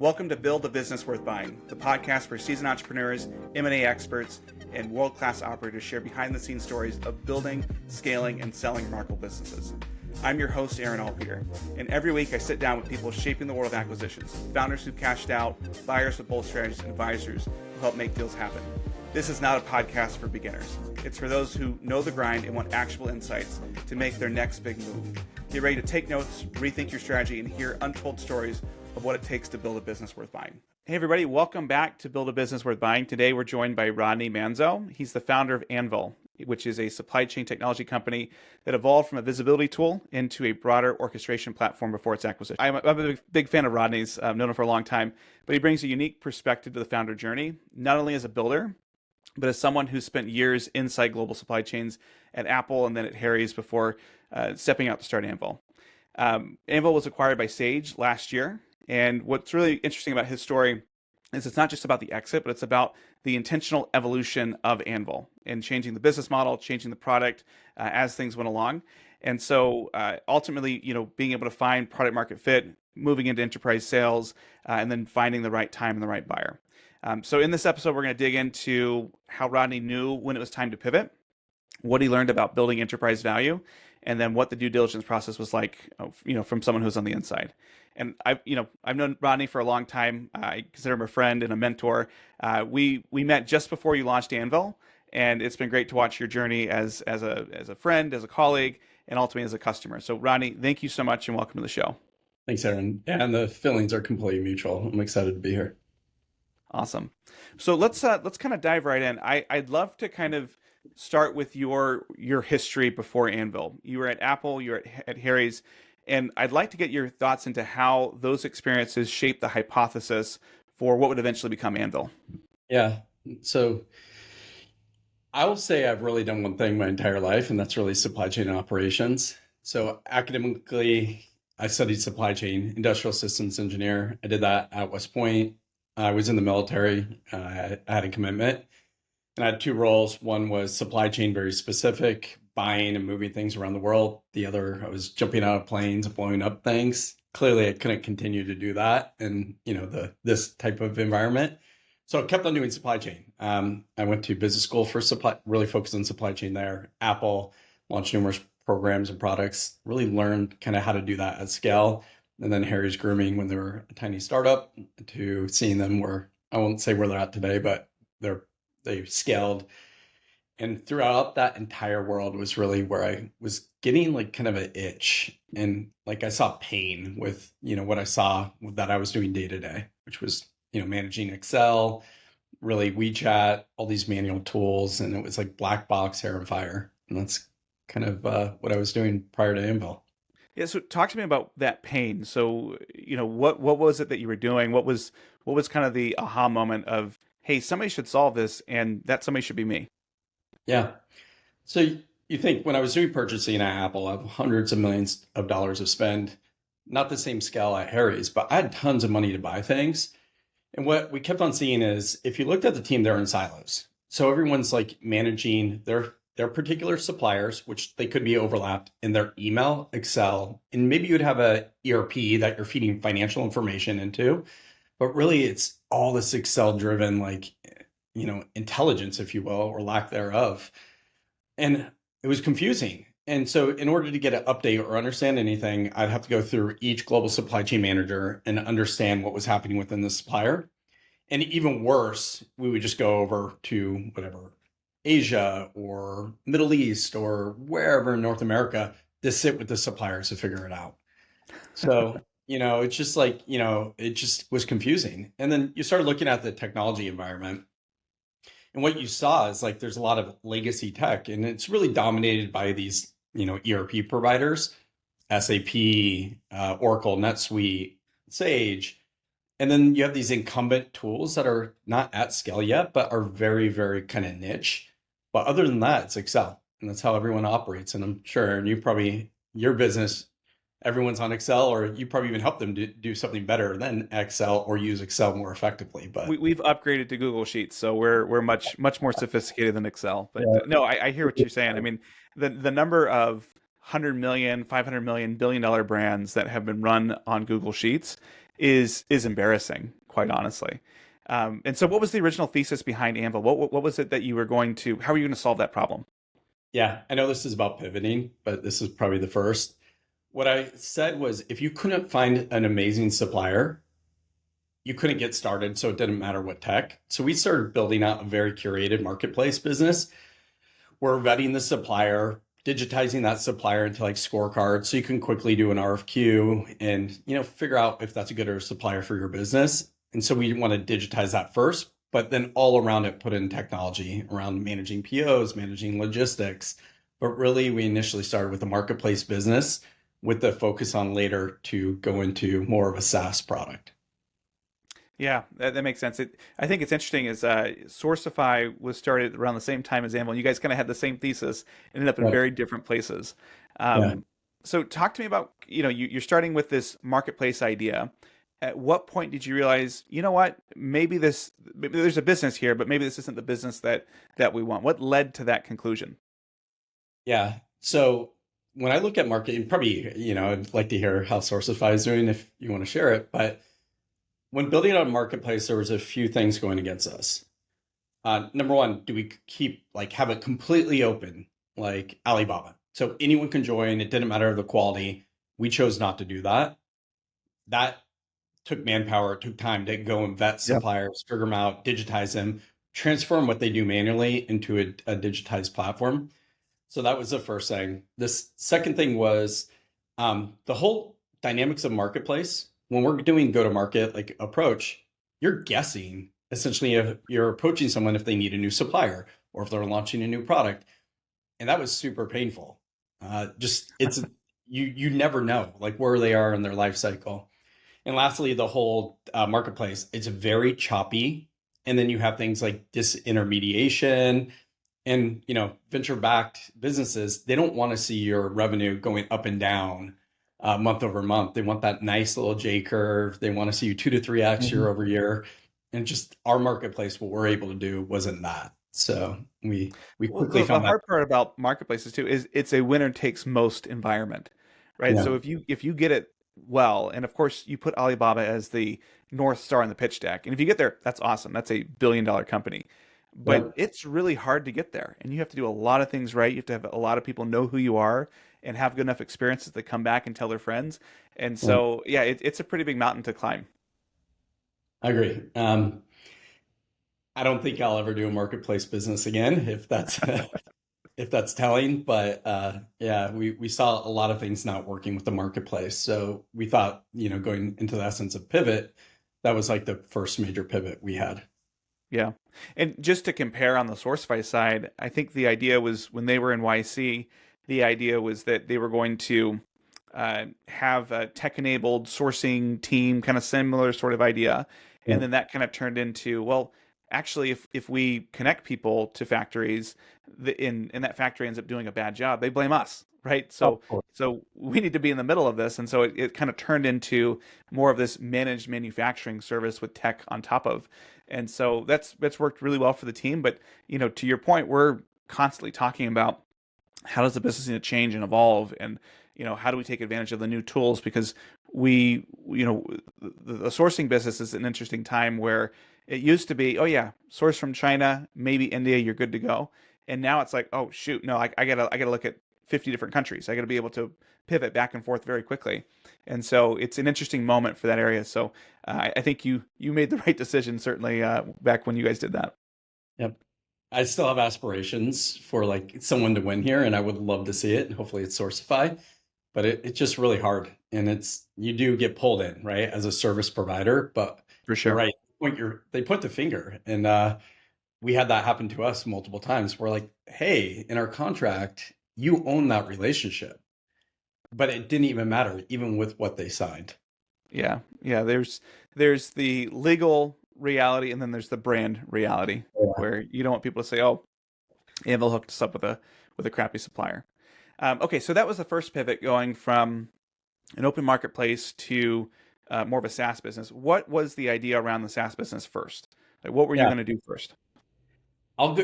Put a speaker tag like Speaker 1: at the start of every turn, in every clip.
Speaker 1: Welcome to Build a Business Worth Buying, the podcast where seasoned entrepreneurs, M&A experts, and world-class operators share behind-the-scenes stories of building, scaling, and selling remarkable businesses. I'm your host, Aaron Alpeter, and every week I sit down with people shaping the world of acquisitions, founders who cashed out, buyers with bold strategies, and advisors who help make deals happen. This is not a podcast for beginners. It's for those who know the grind and want actionable insights to make their next big move. Get ready to take notes, rethink your strategy, and hear untold stories of what it takes to build a business worth buying. Hey everybody, welcome back to Build a Business Worth Buying. Today we're joined by Rodney Manzo. He's the founder of Anvyl, which is a supply chain technology company that evolved from a visibility tool into a broader orchestration platform before its acquisition. I'm a big fan of Rodney's. I've known him for a long time, but he brings a unique perspective to the founder journey, not only as a builder, but as someone who spent years inside global supply chains at Apple and then at Harry's before stepping out to start Anvyl. Anvyl was acquired by Sage last year. And what's really interesting about his story is it's not just about the exit, but it's about the intentional evolution of Anvyl and changing the business model, changing the product as things went along. And so ultimately, being able to find product market fit, moving into enterprise sales, and then finding the right time and the right buyer. So in this episode, we're going to dig into how Rodney knew when it was time to pivot, what he learned about building enterprise value, and then what the due diligence process was like, from someone who's on the inside. And I've known Rodney for a long time. I consider him a friend and a mentor. We met just before you launched Anvyl, and it's been great to watch your journey as a friend, as a colleague, and ultimately as a customer. So Rodney, thank you so much and welcome to the show.
Speaker 2: Thanks, Aaron. And the feelings are completely mutual. I'm excited to be here.
Speaker 1: Awesome. So let's kind of dive right in. I'd love to kind of start with your history before Anvyl. You were at Apple, you were at Harry's, and I'd like to get your thoughts into how those experiences shaped the hypothesis for what would eventually become Anvyl.
Speaker 2: Yeah. So I will say I've really done one thing my entire life, and that's really supply chain and operations. So academically, I studied supply chain, industrial systems engineer. I did that at West Point. I was in the military. I had a commitment. And I had two roles. One was supply chain, very specific, buying and moving things around the world. The other, I was jumping out of planes, blowing up things. Clearly, I couldn't continue to do that in this type of environment. So I kept on doing supply chain. I went to business school for supply, really focused on supply chain there. Apple launched numerous programs and products, really learned kind of how to do that at scale. And then Harry's Grooming when they were a tiny startup to seeing them where, I won't say where they're at today, but they've scaled. And throughout that entire world was really where I was getting like kind of an itch. And like I saw pain with, what I saw that I was doing day to day, which was, managing Excel, really WeChat, all these manual tools. And it was like black box, hair and fire. And that's kind of what I was doing prior to Anvyl.
Speaker 1: Yeah, so talk to me about that pain. So, what was it that you were doing? What was kind of the aha moment of, hey, somebody should solve this, and that somebody should be me?
Speaker 2: Yeah. So you think when I was doing purchasing at Apple, I have hundreds of millions of dollars of spend, not the same scale at Harry's, but I had tons of money to buy things. And what we kept on seeing is if you looked at the team, they're in silos. So everyone's like managing their particular suppliers, which they could be overlapped in their email, Excel, and maybe you'd have a ERP that you're feeding financial information into. But really, it's all this Excel-driven, intelligence, if you will, or lack thereof. And it was confusing. And so in order to get an update or understand anything, I'd have to go through each global supply chain manager and understand what was happening within the supplier. And even worse, we would just go over to whatever, Asia or Middle East or wherever in North America to sit with the suppliers to figure it out. So it's just like, it just was confusing. And then you started looking at the technology environment. And what you saw is like there's a lot of legacy tech, and it's really dominated by these, ERP providers, SAP, Oracle, NetSuite, Sage. And then you have these incumbent tools that are not at scale yet, but are very, very kind of niche. But other than that, it's Excel. And that's how everyone operates. And I'm sure, and your business, everyone's on Excel, or you probably even help them do something better than Excel or use Excel more effectively. But
Speaker 1: we've upgraded to Google Sheets, so we're much more sophisticated than Excel. But
Speaker 2: yeah.
Speaker 1: no, I hear what you're saying. I mean, the number of $100 million, $500 million, $1 billion brands that have been run on Google Sheets is embarrassing, quite honestly. And so, what was the original thesis behind Anvyl? What was it that you were going to? How were you going to solve that problem?
Speaker 2: Yeah, I know this is about pivoting, but this is probably the first. What I said was if you couldn't find an amazing supplier, you couldn't get started, so it didn't matter what tech. So we started building out a very curated marketplace business. We're vetting the supplier, digitizing that supplier into like scorecards so you can quickly do an RFQ and figure out if that's a good or supplier for your business. And so we want to digitize that first, but then all around it put in technology around managing POs, managing logistics. But really we initially started with a marketplace business with the focus on later to go into more of a SaaS product.
Speaker 1: Yeah, that makes sense. I think it's interesting is Sourcify was started around the same time as Anvyl. You guys kind of had the same thesis, ended up in
Speaker 2: Right.
Speaker 1: very different places.
Speaker 2: Yeah.
Speaker 1: So talk to me about, you're starting with this marketplace idea. At what point did you realize, you know what, maybe there's a business here, but maybe this isn't the business that we want? What led to that conclusion?
Speaker 2: Yeah. So when I look at marketing, probably, I'd like to hear how Sourcify is doing if you want to share it. But when building out a marketplace, there was a few things going against us. Number one, do we keep have it completely open like Alibaba? So anyone can join. It didn't matter the quality. We chose not to do that. That took manpower, it took time to go and vet
Speaker 1: Yep.
Speaker 2: suppliers, figure them out, digitize them, transform what they do manually into a digitized platform. So that was the first thing. This second thing was the whole dynamics of marketplace. When we're doing go to market like approach, you're guessing essentially if you're approaching someone if they need a new supplier or if they're launching a new product, and that was super painful. Just it's you never know like where they are in their life cycle. And lastly, the whole marketplace, it's very choppy. And then you have things like disintermediation and, venture backed businesses, they don't want to see your revenue going up and down month over month. They want that nice little J curve. They want to see you 2 to 3x year
Speaker 1: Mhm.
Speaker 2: over year. And just our marketplace, what we're able to do wasn't that. So we
Speaker 1: Well,
Speaker 2: quickly
Speaker 1: the
Speaker 2: found that.
Speaker 1: hard part about marketplaces too is it's a winner takes most environment, right?
Speaker 2: Yeah.
Speaker 1: So if you get it well, and of course you put Alibaba as the North Star in the pitch deck, and if you get there, that's awesome. That's a $1 billion company. But
Speaker 2: Yep.
Speaker 1: it's really hard to get there, and you have to do a lot of things right. You have to have a lot of people know who you are and have good enough experiences to come back and tell their friends. And
Speaker 2: Yeah,
Speaker 1: so, yeah, it's a pretty big mountain to climb.
Speaker 2: I agree. I don't think I'll ever do a marketplace business again if that's if that's telling. But yeah, we saw a lot of things not working with the marketplace. So we thought, going into the essence of pivot, that was like the first major pivot we had.
Speaker 1: Yeah. And just to compare on the Sourcefy side, I think the idea was when they were in YC, the idea was that they were going to have a tech-enabled sourcing team, kind of similar sort of idea. And
Speaker 2: Yeah,
Speaker 1: then that kind of turned into, well, actually, if we connect people to factories, and that factory ends up doing a bad job, they blame us, right?
Speaker 2: of
Speaker 1: So
Speaker 2: course.
Speaker 1: so we need to be in the middle of this. And so it kind of turned into more of this managed manufacturing service with tech on top of. And so that's worked really well for the team. But to your point, we're constantly talking about how does the business need to change and evolve, and how do we take advantage of the new tools, because we the sourcing business is an interesting time where it used to be, oh yeah, source from China, maybe India, you're good to go. And now it's like, oh shoot, no, I gotta look at 50 different countries. I gotta be able to pivot back and forth very quickly. And so it's an interesting moment for that area. So I think you made the right decision, certainly, back when you guys did that.
Speaker 2: Yep. I still have aspirations for like someone to win here, and I would love to see it. Hopefully it's Sourcify, but it's just really hard. And you do get pulled in, right, as a service provider. But
Speaker 1: For
Speaker 2: you're
Speaker 1: sure.
Speaker 2: right. They point the finger. And we had that happen to us multiple times. We're like, hey, in our contract, you own that relationship. But it didn't even matter, even with what they signed.
Speaker 1: Yeah, yeah. There's the legal reality, and then there's the brand reality,
Speaker 2: Yeah.
Speaker 1: where you don't want people to say, "Oh, Anvil hooked us up with a crappy supplier." Okay, so that was the first pivot, going from an open marketplace to more of a SaaS business. What was the idea around the SaaS business first? Like, what were you
Speaker 2: Yeah.
Speaker 1: going to do first?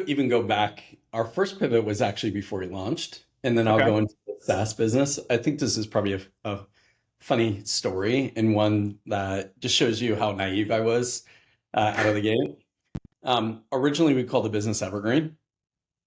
Speaker 2: Even go back. Our first pivot was actually before we launched. And then I'll
Speaker 1: Okay.
Speaker 2: go into SaaS business. I think this is probably a funny story and one that just shows you how naive I was out of the gate. Originally, we called the business Evergreen,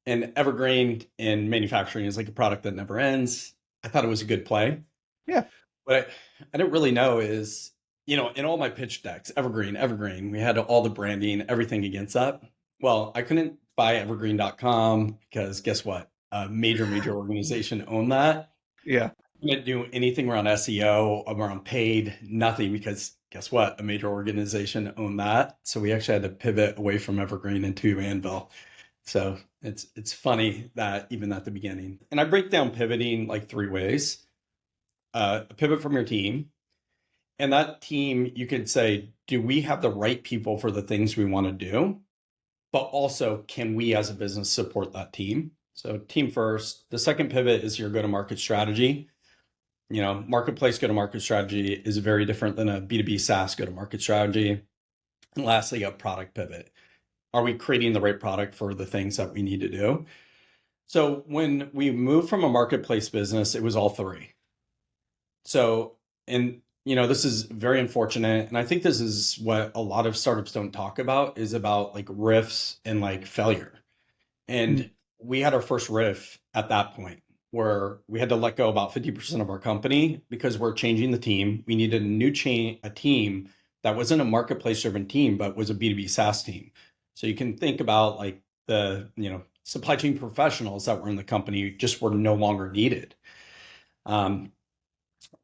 Speaker 2: and Evergreen in manufacturing is like a product that never ends. I thought it was a good play.
Speaker 1: Yeah.
Speaker 2: What I didn't really know is, in all my pitch decks, Evergreen, Evergreen, we had all the branding, everything against that. Well, I couldn't buy evergreen.com because guess what? A major organization owned that.
Speaker 1: Yeah.
Speaker 2: I couldn't do anything around SEO, around paid, nothing because guess what? A major organization owned that. So we actually had to pivot away from Evergreen into Anvyl. So it's funny that even at the beginning, and I break down pivoting like three ways. A pivot from your team, and that team, you could say, do we have the right people for the things we want to do? But also, can we as a business support that team? So team first. The second pivot is your go-to-market strategy. Marketplace go-to-market strategy is very different than a B2B SaaS go-to-market strategy. And lastly, a product pivot. Are we creating the right product for the things that we need to do? So when we moved from a marketplace business, it was all three. So, and this is very unfortunate. And I think this is what a lot of startups don't talk about is about like riffs and like failure. And we had our first riff at that point where we had to let go about 50% of our company because we're changing the team. We needed a team that wasn't a marketplace driven team, but was a B2B SaaS team. So you can think about like the, supply chain professionals that were in the company just were no longer needed.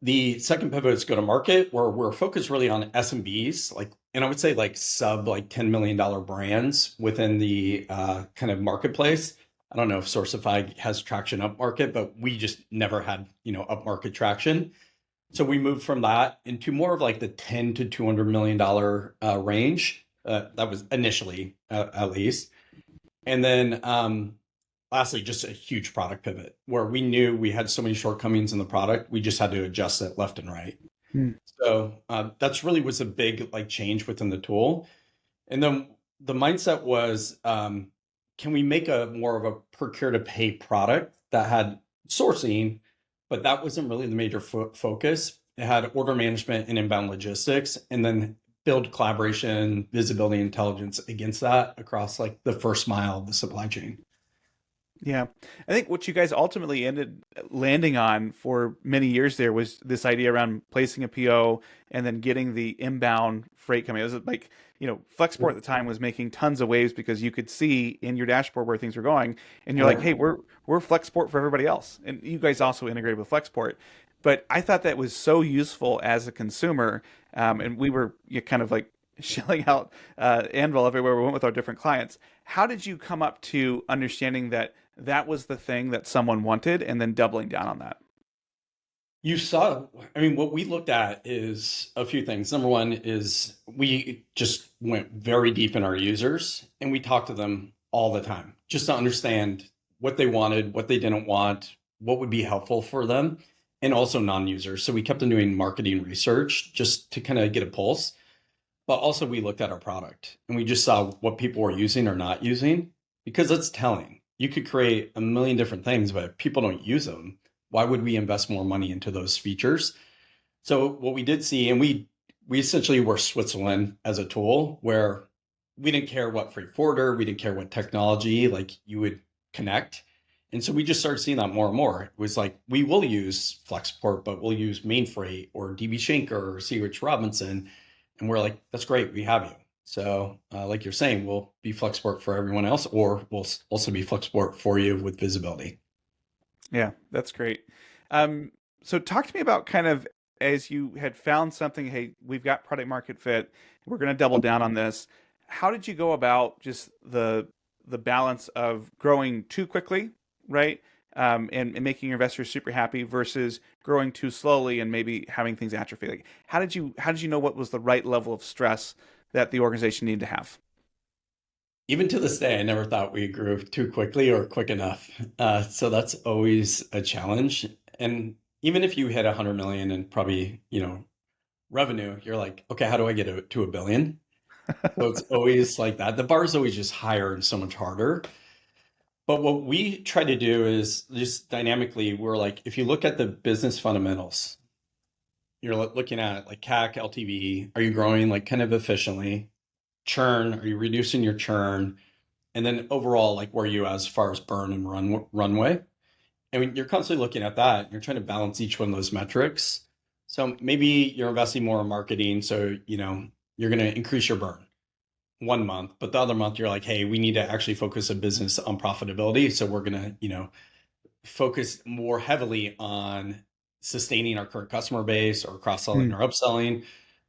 Speaker 2: The second pivot is go to market, where we're focused really on SMBs, and I would say like sub like $10 million brands within the kind of marketplace. I don't know if Sourcify has traction up market, but we just never had, up market traction. So we moved from that into more of like the 10 to $200 million range. That was initially at least. And then lastly, just a huge product pivot where we knew we had so many shortcomings in the product. We just had to adjust it left and right. So that's really was a big like change within the tool. And then the mindset was, can we make a more of a procure to pay product that had sourcing, but that wasn't really the major focus. It had order management and inbound logistics, and then build collaboration, visibility, intelligence against that across like the first mile of the supply chain.
Speaker 1: Yeah. I think what you guys ultimately ended landing on for many years there was this idea around placing a PO and then getting the inbound freight coming. It was like, Flexport at the time was making tons of waves because you could see in your dashboard where things were going. And you're like, hey, we're Flexport for everybody else. And you guys also integrated with Flexport. But I thought that was so useful as a consumer. And we were kind of like shelling out Anvyl everywhere we went with our different clients. How did you come up to understanding that that was the thing that someone wanted and then doubling down on that?
Speaker 2: What we looked at is a few things. Number one is we just went very deep in our users and we talked to them all the time just to understand what they wanted, what they didn't want, what would be helpful for them, and also non-users. So we kept on doing marketing research just to kind of get a pulse. But also we looked at our product and we just saw what people were using or not using, because that's telling. You could create a million different things, but if people don't use them, why would we invest more money into those features? So what we did see, and we essentially were Switzerland as a tool where we didn't care what freight forwarder, we didn't care what technology, like you would connect. And so we just started seeing that more and more. It was like, we will use Flexport, but we'll use Mainfreight or DB Schenker or CH Robinson. And we're like, that's great, we have you. So like you're saying, we'll be Flexport for everyone else, or we'll also be Flexport for you with visibility.
Speaker 1: Yeah, that's great. So talk to me about kind of as you had found something, hey, we've got product market fit, we're going to double down on this. How did you go about just the balance of growing too quickly, right? And making your investors super happy versus growing too slowly and maybe having things atrophy. Like, how did you know what was the right level of stress that the organization needed to have?
Speaker 2: Even to this day, I never thought we grew too quickly or quick enough. So that's always a challenge. And even if you hit 100 million and probably, revenue, you're like, okay, how do I get to a billion? So it's always like that. The bar is always just higher and so much harder. But what we try to do is just dynamically, we're like, if you look at the business fundamentals, you're looking at like CAC, LTV, are you growing like kind of efficiently? Churn, are you reducing your churn? And then overall, like where are you as far as burn and runway? And when you're constantly looking at that, you're trying to balance each one of those metrics. So maybe you're investing more in marketing, so you're going to increase your burn 1 month, but the other month you're like, hey, we need to actually focus a business on profitability, so we're going to focus more heavily on sustaining our current customer base or cross-selling or upselling,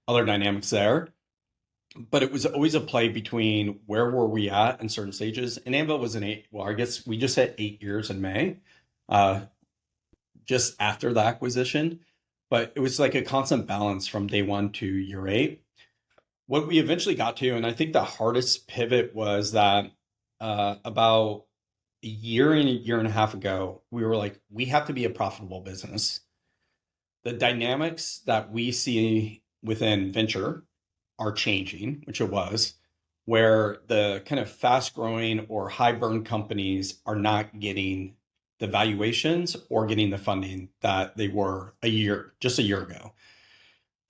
Speaker 2: other dynamics there. But it was always a play between where were we at in certain stages. And Anvyl was I guess we just hit 8 years in May, just after the acquisition. But it was like a constant balance from day one to year 8. What we eventually got to, and I think the hardest pivot was that about a year and a year and a half ago, we were like, we have to be a profitable business. The dynamics that we see within venture are changing, which it was, where the kind of fast growing or high burn companies are not getting the valuations or getting the funding that they were just a year ago.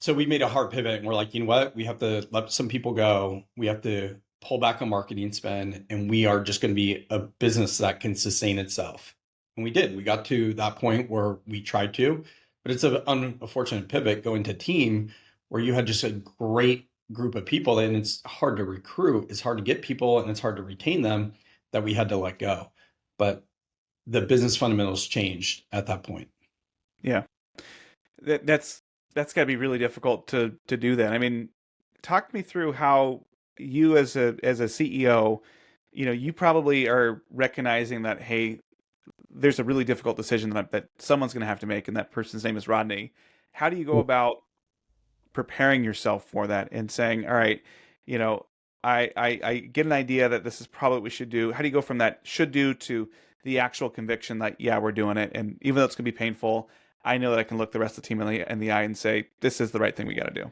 Speaker 2: So we made a hard pivot and we're like, you know what? We have to let some people go. We have to pull back on marketing spend, and we are just going to be a business that can sustain itself. And we did. We got to that point where we tried to, but it's an unfortunate pivot going to team where you had just a great group of people, and it's hard to recruit, it's hard to get people, and it's hard to retain them, that we had to let go. But the business fundamentals changed at that point.
Speaker 1: Yeah. That's got to be really difficult to do that. I mean, talk me through how you as a CEO, you probably are recognizing that, hey, there's a really difficult decision that someone's going to have to make, and that person's name is Rodney. How do you go about preparing yourself for that and saying, all right, I get an idea that this is probably what we should do. How do you go from that should do to the actual conviction that, yeah, we're doing it? And even though it's going to be painful, I know that I can look the rest of the team in the eye and say, this is the right thing we got to do.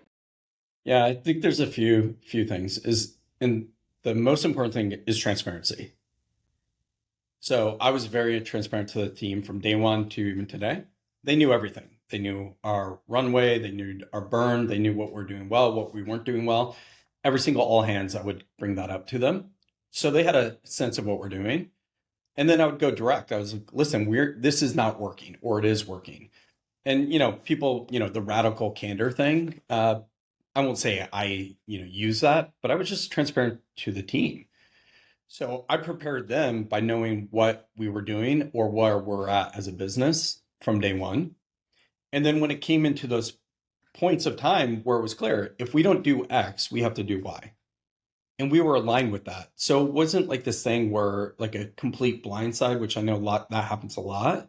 Speaker 2: Yeah, I think there's a few things and the most important thing is transparency. So I was very transparent to the team from day one to even today. They knew everything. They knew our runway, they knew our burn, they knew what we're doing well, what we weren't doing well. Every single all hands, I would bring that up to them. So they had a sense of what we're doing. And then I would go direct. I was like, listen, this is not working, or it is working. And, people, the radical candor thing, I won't say I, use that, but I was just transparent to the team. So I prepared them by knowing what we were doing or where we're at as a business from day one. And then when it came into those points of time where it was clear, if we don't do X, we have to do Y. And we were aligned with that. So it wasn't like this thing where like a complete blindside, which I know that happens a lot.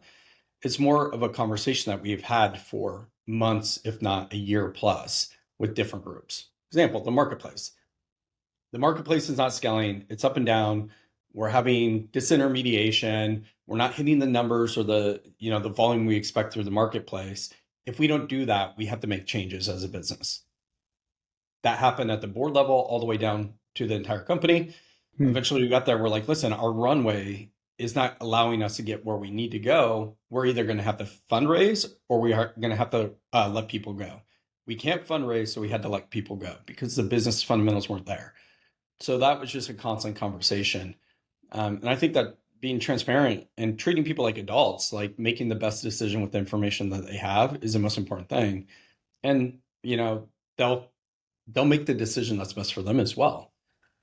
Speaker 2: It's more of a conversation that we've had for months, if not a year plus, with different groups. Example, the marketplace. The marketplace is not scaling. It's up and down. We're having disintermediation. We're not hitting the numbers or the volume we expect through the marketplace. If we don't do that, we have to make changes as a business. That happened at the board level all the way down to the entire company. Eventually we got there. We're like, listen, our runway is not allowing us to get where we need to go. We're either going to have to fundraise or we are going to have to let people go. We can't fundraise, so we had to let people go because the business fundamentals weren't there. So that was just a constant conversation. And I think that being transparent and treating people like adults, like making the best decision with the information that they have, is the most important thing. And, they'll make the decision that's best for them as well.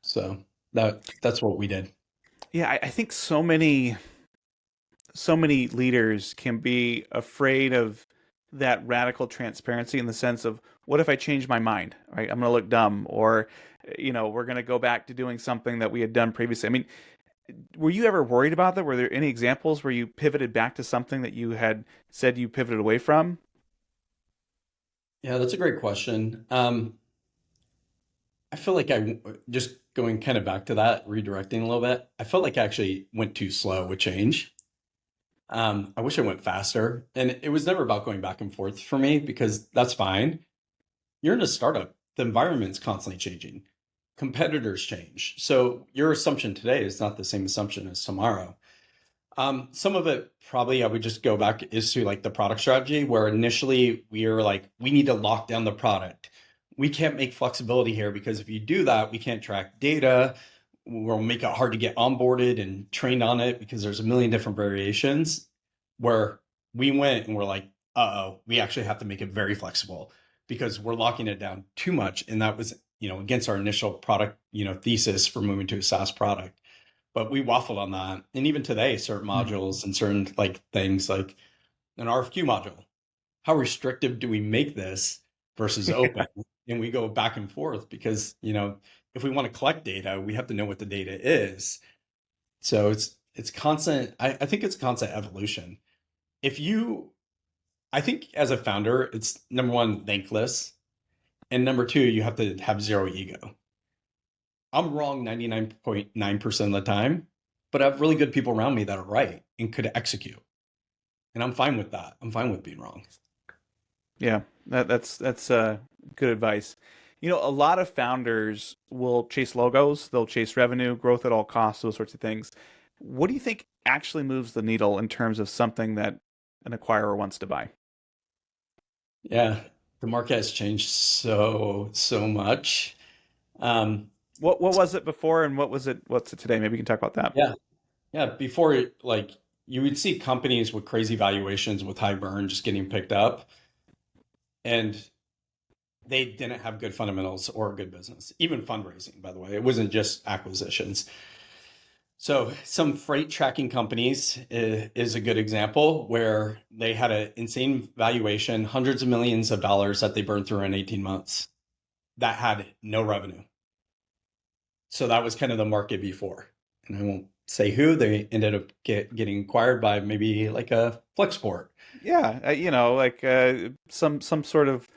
Speaker 2: So that's what we did.
Speaker 1: Yeah, I think so many leaders can be afraid of that radical transparency, in the sense of, what if I change my mind? Right, I'm going to look dumb, or we're going to go back to doing something that we had done previously. I mean, were you ever worried about that? Were there any examples where you pivoted back to something that you had said you pivoted away from?
Speaker 2: Yeah, that's a great question. I feel like just going kind of back to that, redirecting a little bit, I felt like I actually went too slow with change. I wish I went faster. And it was never about going back and forth for me, because that's fine. You're in a startup. The environment's constantly changing. Competitors change. So your assumption today is not the same assumption as tomorrow. Some of it probably I would just go back is to like the product strategy, where initially we were like, we need to lock down the product. We can't make flexibility here because if you do that, we can't track data. We'll make it hard to get onboarded and trained on it because there's a million different variations. Where we went and we're like, uh-oh, we actually have to make it very flexible because we're locking it down too much. And that was, against our initial product, thesis for moving to a SaaS product. But we waffled on that. And even today, certain modules and certain like things like an RFQ module, how restrictive do we make this versus open? And we go back and forth because, if we want to collect data, we have to know what the data is. So it's constant. I think it's constant evolution. I think as a founder, it's number one, thankless. And number two, you have to have zero ego. I'm wrong 99.9% of the time, but I have really good people around me that are right and could execute. And I'm fine with that. I'm fine with being wrong.
Speaker 1: Yeah, that's good advice. A lot of founders will chase logos, they'll chase revenue, growth at all costs, those sorts of things. What do you think actually moves the needle in terms of something that an acquirer wants to buy?
Speaker 2: Yeah, the market has changed so much. Um,
Speaker 1: What was it before, and what's it today? Maybe we can talk about that.
Speaker 2: yeah, yeah. Before, like you would see companies with crazy valuations with high burn just getting picked up, and they didn't have good fundamentals or a good business. Even fundraising, by the way, it wasn't just acquisitions. So some freight tracking companies is a good example where they had an insane valuation, hundreds of millions of dollars that they burned through in 18 months that had no revenue. So that was kind of the market before. And I won't say who. They ended up getting acquired by maybe like a Flexport.
Speaker 1: Yeah, like some sort of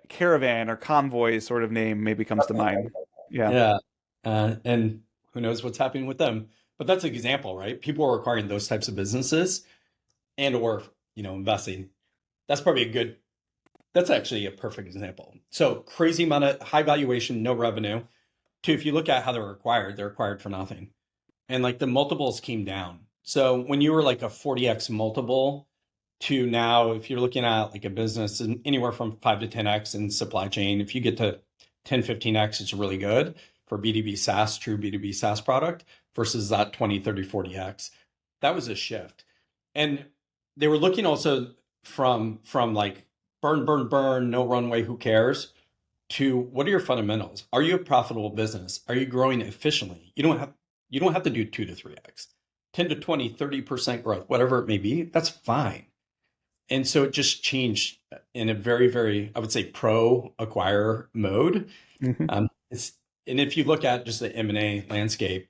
Speaker 1: caravan or convoy sort of name maybe comes to mind. Yeah.
Speaker 2: Yeah. And who knows what's happening with them. But that's an example, right? People are acquiring those types of businesses and or, investing. That's actually a perfect example. So crazy amount of high valuation, no revenue. To if you look at how they're acquired for nothing. And like the multiples came down. So when you were like a 40x multiple to now, if you're looking at like a business anywhere from 5 to 10x in supply chain, if you get to 10, 15x, it's really good for B2B SaaS, true B2B SaaS product versus that 20, 30, 40x. That was a shift. And they were looking also from like burn, no runway, who cares? To what are your fundamentals? Are you a profitable business? Are you growing efficiently? You don't have to do 2 to 3x. 10 to 20, 30% growth, whatever it may be, that's fine. And so it just changed in a very, very, I would say, pro acquire mode.
Speaker 1: Hmm.
Speaker 2: And if you look at just the M&A landscape,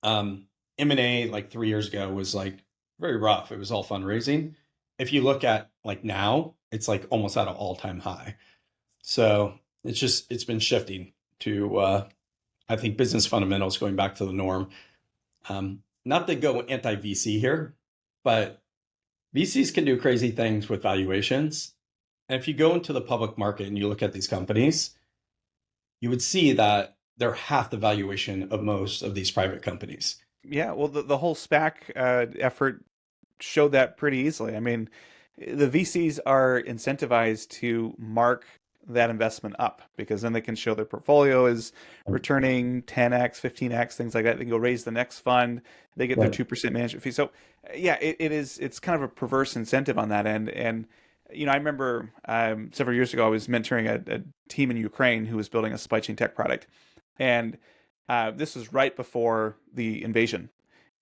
Speaker 2: M&A like 3 years ago was like very rough. It was all fundraising. If you look at like now, it's like almost at an all-time high. So it's been shifting to, I think, business fundamentals going back to the norm. Not to go anti-VC here, but VCs can do crazy things with valuations. And if you go into the public market and you look at these companies, you would see that they're half the valuation of most of these private companies.
Speaker 1: Yeah, well, the whole SPAC effort showed that pretty easily. I mean, the VCs are incentivized to mark that investment up because then they can show their portfolio is returning 10x, 15x, things like that. They can go raise the next fund. They get their
Speaker 2: Right.
Speaker 1: 2% management fee. So, yeah, it's kind of a perverse incentive on that end. And, I remember several years ago, I was mentoring a team in Ukraine who was building a supply chain tech product. And this was right before the invasion.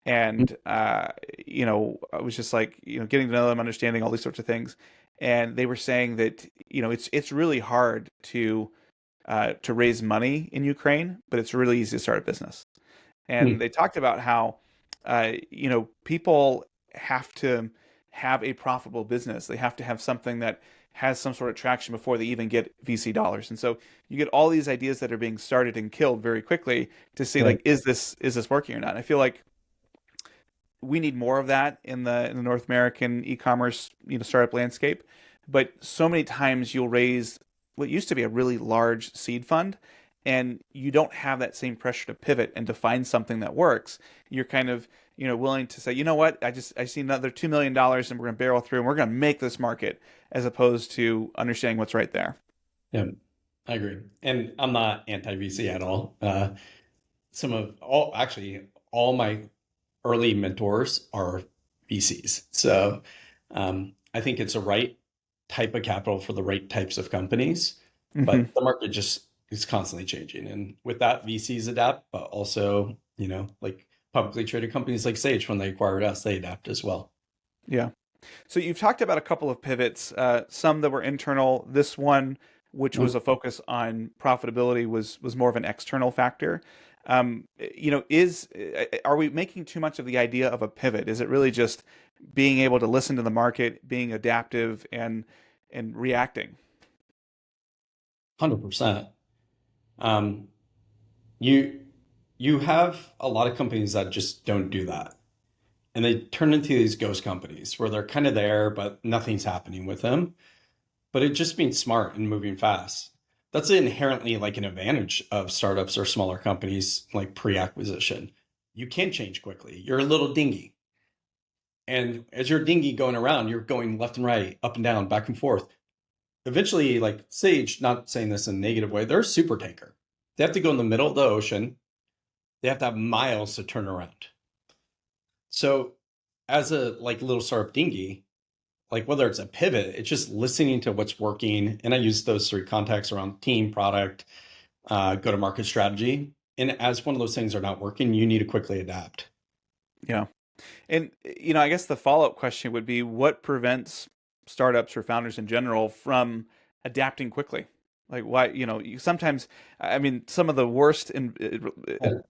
Speaker 1: And I was just like, getting to know them, understanding all these sorts of things, and they were saying that it's really hard to raise money in Ukraine, but it's really easy to start a business. And
Speaker 2: Hmm.
Speaker 1: they talked about how people have to have a profitable business. They have to have something that has some sort of traction before they even get VC dollars. And so you get all these ideas that are being started and killed very quickly to see
Speaker 2: Right.
Speaker 1: like, is this working or not? And I feel like we need more of that in the North American e-commerce startup landscape. But so many times you'll raise what used to be a really large seed fund, and you don't have that same pressure to pivot and to find something that works. You're kind of, willing to say, you know what, I see another $2 million and we're going to barrel through and we're going to make this market, as opposed to understanding what's right there.
Speaker 2: Yeah, I agree. And I'm not anti-VC at all. Actually, all my early mentors are VCs. So I think it's a right type of capital for the right types of companies,
Speaker 1: Hmm.
Speaker 2: but the market just is constantly changing. And with that, VCs adapt, but also, like publicly traded companies like Sage, when they acquired us, they adapt as well.
Speaker 1: Yeah. So you've talked about a couple of pivots, some that were internal. This one, which was
Speaker 2: Mhm.
Speaker 1: a focus on profitability, was more of an external factor. Is are we making too much of the idea of a pivot? Is it really just being able to listen to the market, being adaptive, and reacting?
Speaker 2: 100%. Um, you you have a lot of companies that just don't do that. And they turn into these ghost companies where they're kind of there, but nothing's happening with them. But it just being smart and moving fast. That's inherently like an advantage of startups or smaller companies like pre-acquisition. You can change quickly. You're a little dingy. And as you're dingy going around, you're going left and right, up and down, back and forth. Eventually, like Sage, not saying this in a negative way, they're a super tanker. They have to go in the middle of the ocean. They have to have miles to turn around. So as a like little startup dinghy, like whether it's a pivot, it's just listening to what's working. And I use those three contexts around team, product, go to market strategy. And as one of those things are not working, you need to quickly adapt.
Speaker 1: Yeah. And I guess the follow-up question would be, what prevents startups or founders in general from adapting quickly? Like, why, sometimes, I mean, some of the worst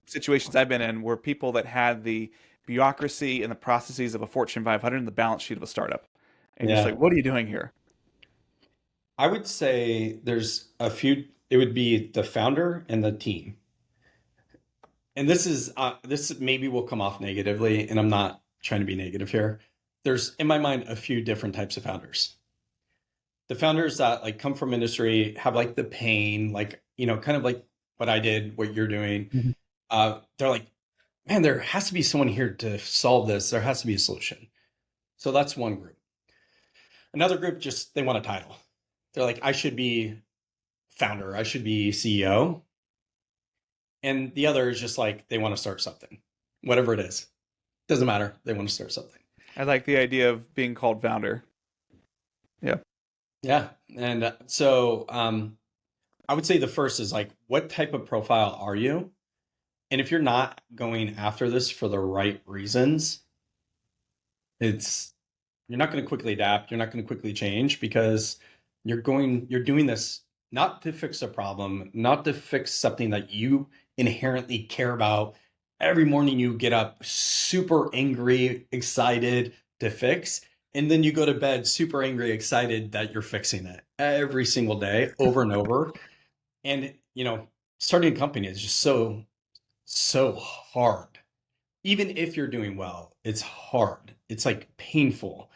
Speaker 1: situations I've been in were people that had the bureaucracy and the processes of a Fortune 500 and the balance sheet of a startup. And you're just like,
Speaker 2: Yeah.
Speaker 1: what are you doing here?
Speaker 2: I would say there's a few, it would be the founder and the team. And this maybe will come off negatively, and I'm not trying to be negative here. There's in my mind a few different types of founders. The founders that like come from industry have like the pain, like, kind of like what I did, what you're doing.
Speaker 1: Mhm.
Speaker 2: They're like, man, there has to be someone here to solve this. There has to be a solution. So that's one group. Another group just they want a title. They're like, I should be founder, I should be CEO. And the other is just like they want to start something, whatever it is. Doesn't matter. They want to start something.
Speaker 1: I like the idea of being called founder. Yeah.
Speaker 2: Yeah. And I would say the first is like, what type of profile are you? And if you're not going after this for the right reasons, it's you're not going to quickly adapt. You're not going to quickly change because you're doing this not to fix a problem, not to fix something that you inherently care about. Every morning you get up super angry, excited to fix, and then you go to bed super angry, excited that you're fixing it every single day over and over. And, starting a company is just so hard. Even if you're doing well, it's hard. It's like painful.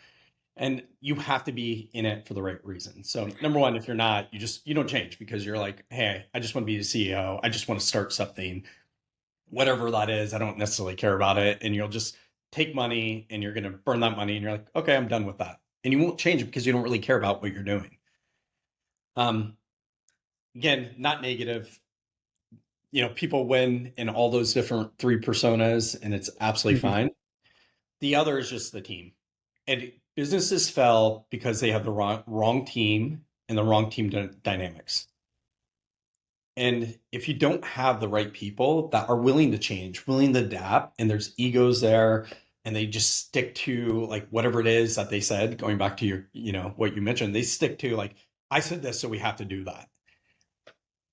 Speaker 2: And you have to be in it for the right reason. So number one, if you're not, you don't change because you're like, hey, I just want to be the CEO. I just want to start something, whatever that is. I don't necessarily care about it. And you'll just take money and you're going to burn that money and you're like, okay, I'm done with that. And you won't change it because you don't really care about what you're doing. Um, Again, not negative. People win in all those different three personas and it's absolutely
Speaker 1: Mhm.
Speaker 2: fine. The other is just the team. And businesses fell because they have the wrong team and the wrong team dynamics. And if you don't have the right people that are willing to change, willing to adapt, and there's egos there, and they just stick to like whatever it is that they said, going back to your, what you mentioned, they stick to like, I said this, so we have to do that.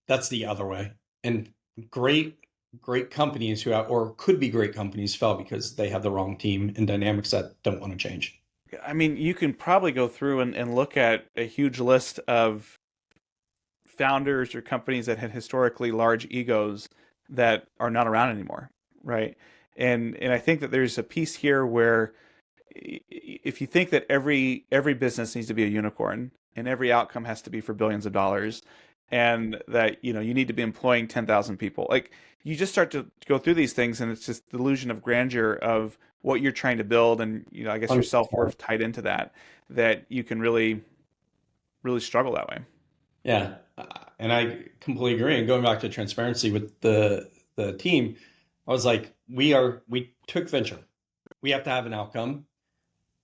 Speaker 2: That's the other way. And great, great companies who have, or could be great companies fell because they have the wrong team and dynamics that don't want to change.
Speaker 1: I mean, you can probably go through and look at a huge list of founders or companies that had historically large egos that are not around anymore, right? And I think that there's a piece here where if you think that every business needs to be a unicorn and every outcome has to be for billions of dollars, and that you need to be employing 10,000 people. Like you just start to go through these things, and it's just the illusion of grandeur of what you're trying to build, and I guess your self-worth tied into that, that you can really really struggle that way.
Speaker 2: Yeah, and I completely agree. And going back to transparency with the team, I was like, we took venture. We have to have an outcome.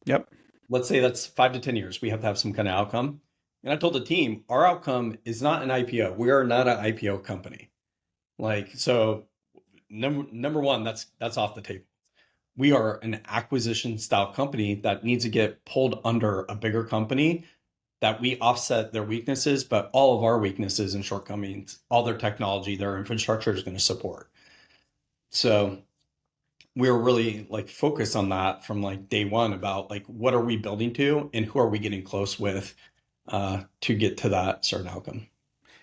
Speaker 1: Yep.
Speaker 2: Let's say that's 5 to 10 years. We have to have some kind of outcome. And I told the team, our outcome is not an IPO. We are not an IPO company. Like, so number one, that's off the table. We are an acquisition style company that needs to get pulled under a bigger company, that we offset their weaknesses, but all of our weaknesses and shortcomings, all their technology, their infrastructure is going to support. So we're really like focused on that from like day one, about like what are we building to and who are we getting close with to get to that certain outcome.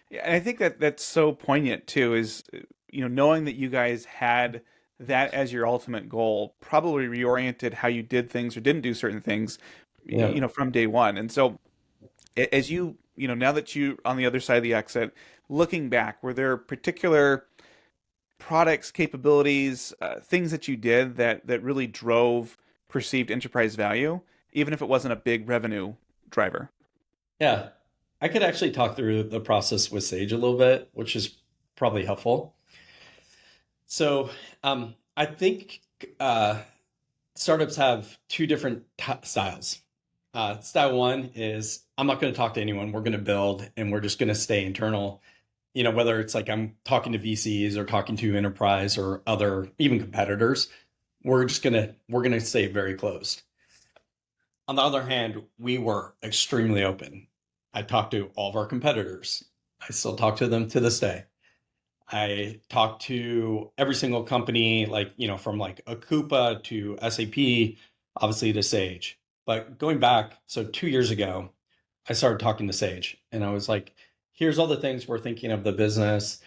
Speaker 1: Yeah, and I think that that's so poignant too, is knowing that you guys had that as your ultimate goal probably reoriented how you did things or didn't do certain things,
Speaker 2: Yeah.
Speaker 1: from day one. And so as now that you on the other side of the exit, looking back, were there particular products, capabilities, things that you did that really drove perceived enterprise value, even if it wasn't a big revenue driver?
Speaker 2: Yeah. I could actually talk through the process with Sage a little bit, which is probably helpful. So I think startups have two different styles. Style one is, I'm not going to talk to anyone. We're going to build and we're just going to stay internal. Whether it's like I'm talking to VCs or talking to enterprise or other even competitors, we're gonna stay very closed. On the other hand, we were extremely open. I talked to all of our competitors. I still talk to them to this day. I talked to every single company, like, from like a Coupa to SAP, obviously to Sage. But going back, so 2 years ago, I started talking to Sage and I was like, here's all the things we're thinking of the business.